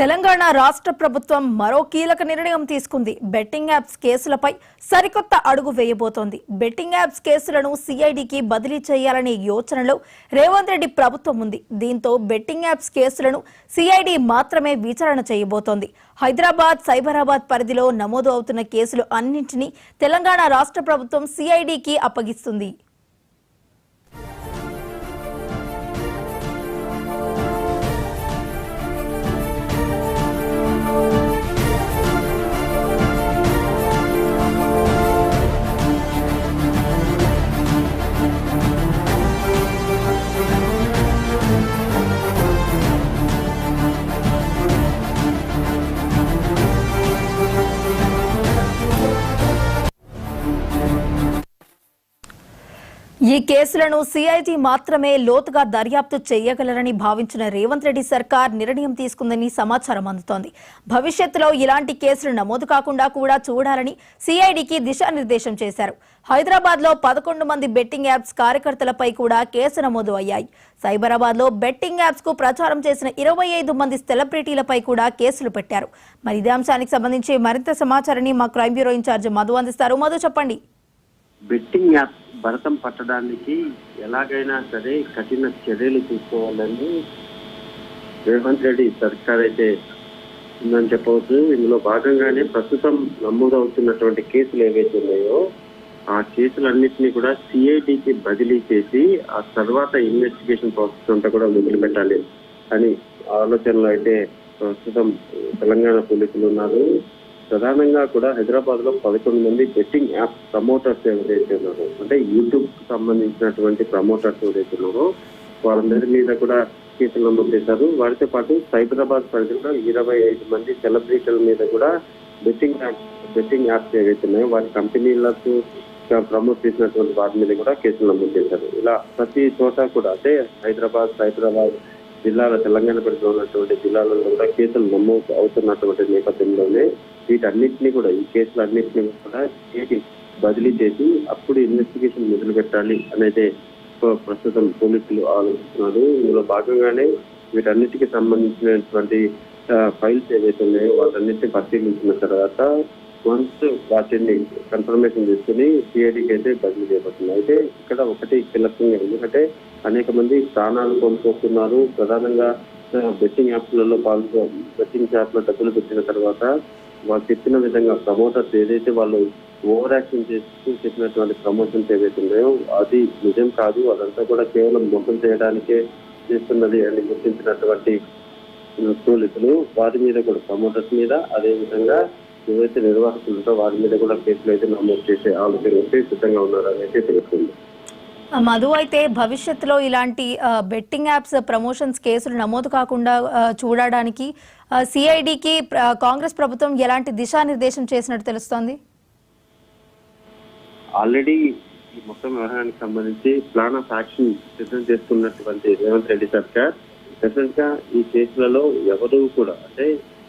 తెలంగాణ రాష్ట్ర ప్రభుత్వం మరో కీలక నిర్ణయం తీసుకుంది. బెట్టింగ్ యాప్స్ కేసులపై సరికొత్త అడుగు వేయబోతోంది. బెట్టింగ్ యాప్స్ కేసులను సిఐడికి బదిలీ చేయాలనే యోచనలో రేవంత్ రెడ్డి ప్రభుత్వం ఉంది. దీంతో బెట్టింగ్ యాప్స్ కేసులను సిఐడి మాత్రమే విచారణ చేయబోతోంది. హైదరాబాద్, సైబరాబాద్ పరిధిలో నమోదు అవుతున్న కేసులు అన్నింటినీ తెలంగాణ రాష్ట్ర ప్రభుత్వం సిఐడికి అప్పగిస్తుంది. ఈ కేసులను సిఐడి మాత్రమే లోతుగా దర్యాప్తు చేయగలరని భావించిన రేవంత్ రెడ్డి సర్కార్ నిర్ణయం తీసుకుందని సమాచారం అందుతోంది. భవిష్యత్తులో ఇలాంటి కేసులు నమోదు కాకుండా కూడా చూడాలని సిఐడికి దిశానిర్దేశం చేశారు. హైదరాబాద్ లో 11 మంది బెట్టింగ్ యాప్స్ కార్యకర్తలపై కూడా కేసు నమోదు అయ్యాయి. సైబరాబాద్ లో బెట్టింగ్ యాప్స్ కు ప్రచారం చేసిన 25 మంది సెలబ్రిటీలపై కూడా కేసులు పెట్టారు. మరి ఇదే అంశానికి సంబంధించి మరింత సమాచారాన్ని మా క్రైమ్ బ్యూరో ఇన్ఛార్జ్ మధు అందిస్తారు. మధు, చెప్పండి. బెట్టింగ్ యాప్ భరతం పట్టడానికి ఎలాగైనా సరే కఠిన చర్యలు తీసుకోవాలని రేవంత్ రెడ్డి సర్కార్ అయితే ఉందని చెప్పవచ్చు. ఇందులో భాగంగానే ప్రస్తుతం నమోదవుతున్నటువంటి కేసులు ఏవైతే ఉన్నాయో ఆ కేసులన్నింటినీ కూడా సిఐడికి బదిలీ చేసి ఆ తర్వాత ఇన్వెస్టిగేషన్ ప్రాసెస్ అంతా కూడా మొదలు పెట్టాలి అని ఆలోచనలో అయితే ప్రస్తుతం తెలంగాణ పోలీసులు ఉన్నారు. ప్రధానంగా కూడా హైదరాబాద్ లో 11 మంది బెట్టింగ్ యాప్ ప్రమోటర్స్ ఎవరైతే ఉన్నారో, అంటే యూట్యూబ్ కు సంబంధించినటువంటి ప్రమోటర్స్ ఎవరైతే ఉన్నారో వాళ్ళందరి మీద కూడా కేసులు నమోదు చేశారు. వారితో పాటు సైబరాబాద్ పరిధిలో 25 మంది సెలబ్రిటీల మీద కూడా బెట్టింగ్ యాప్స్ ఏవైతే ఉన్నాయో వారి కంపెనీలకు ప్రమోట్ చేసినటువంటి వారి మీద కూడా కేసులు నమోదు చేశారు. ఇలా ప్రతి చోట కూడా అంటే హైదరాబాద్, సైబరాబాద్ జిల్లాల తెలంగాణ పరిధిలో ఉన్నటువంటి జిల్లాలలో కూడా కేసులు నమోదు అవుతున్నటువంటి నేపథ్యంలోనే వీటన్నిటిని కూడా ఈ కేసులన్నింటినీ కూడా సిఐడి బదిలీ చేసి అప్పుడు ఇన్వెస్టిగేషన్ మొదలు పెట్టాలి అనేది ప్రస్తుతం పోలీసులు ఆలోచిస్తున్నారు. ఇందులో భాగంగానే వీటన్నిటికి సంబంధించినటువంటి ఫైల్స్ ఏవైతే ఉన్నాయో వాటన్నిటిని పరిశీలించిన తర్వాత వన్స్ వాటిని కన్ఫర్మేషన్ తీసుకుని సిఐడికి అయితే బదిలీ చేయబడుతుంది. అయితే ఇక్కడ ఒకటి కీలకంగా, ఎందుకంటే అనేక మంది ప్రాణాలు కోల్పోతున్నారు. ప్రధానంగా బెట్టింగ్ యాప్లలో బెట్టింగ్ యాప్ లో డబ్బులు పెట్టిన తర్వాత వాళ్ళు చెప్పిన విధంగా ప్రమోటర్స్ ఏదైతే వాళ్ళు ఓవర్ యాక్షన్ చేస్తూ చెప్పినటువంటి ప్రమోషన్స్ ఏవైతే ఉన్నాయో అది నిజం కాదు, అదంతా కూడా కేవలం మోసం చేయడానికే చేస్తున్నది అని గుర్తించినటువంటి పోలీసులు వారి మీద కూడా ప్రమోటర్స్ మీద, అదే విధంగా ఏవైతే నిర్వాహకులు ఉంటో వారి మీద కూడా కేసులు అయితే నమోదు చేసే ఆలోచన సిద్ధంగా ఉన్నారని అయితే తెలుస్తుంది. మధు, అయితే భవిష్యత్తులో ఇలాంటి బెట్టింగ్ యాప్స్ ప్రమోషన్స్ కేసులు నమోదు కాకుండా చూడడానికి సిఐడికి కాంగ్రెస్ ప్రభుత్వం ఎలాంటి దిశానిర్దేశం చేసినట్టు తెలుస్తోంది? ఆల్రెడీ ఈ మొత్తం వ్యవహారానికి సంబంధించి ప్లాన్ ఆఫ్ యాక్షన్ సిద్ధం చేస్తున్నటువంటి రేవంత్ రెడ్డి సర్కార్ డెఫినెట్ గా ఈ కేసులలో ఎవరు కూడా, అంటే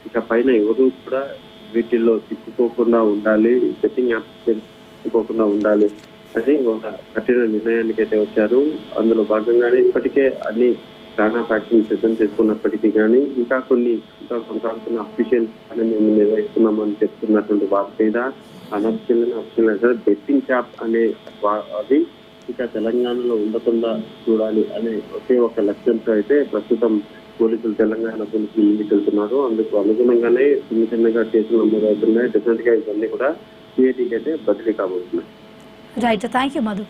ఇక పైన ఎవరు కూడా వీటిల్లో చిక్కుకోకుండా ఉండాలి, బెట్టింగ్ యాప్స్ చిక్కుకోకుండా ఉండాలి అని ఒక కఠిన నిర్ణయానికి అయితే వచ్చారు. అందులో భాగంగానే ఇప్పటికే అన్ని ప్లాన్ ఆఫ్ యాక్షన్ సిద్ధం చేసుకున్నప్పటికీ కానీ ఇంకా కొనసాగుతున్న అఫీషియల్స్ అని మేము నిర్వహిస్తున్నామని చెప్తున్నటువంటి వారి మీద అఫీషియల్ బెట్టింగ్ యాప్ అనే అది ఇక తెలంగాణలో ఉండకుండా చూడాలి అనే ఒకే ఒక లక్ష్యంతో అయితే ప్రస్తుతం పోలీసులు తెలంగాణ పోలీసులు ముందుకెళ్తున్నారు. అందుకు అనుగుణంగానే చిన్నగా కేసులు నమోదవుతున్నాయి. డెఫినెట్ గా ఇవన్నీ కూడా సిఐడికి అయితే బదిలీ కాబోతున్నాయి. Right, thank you Madhu.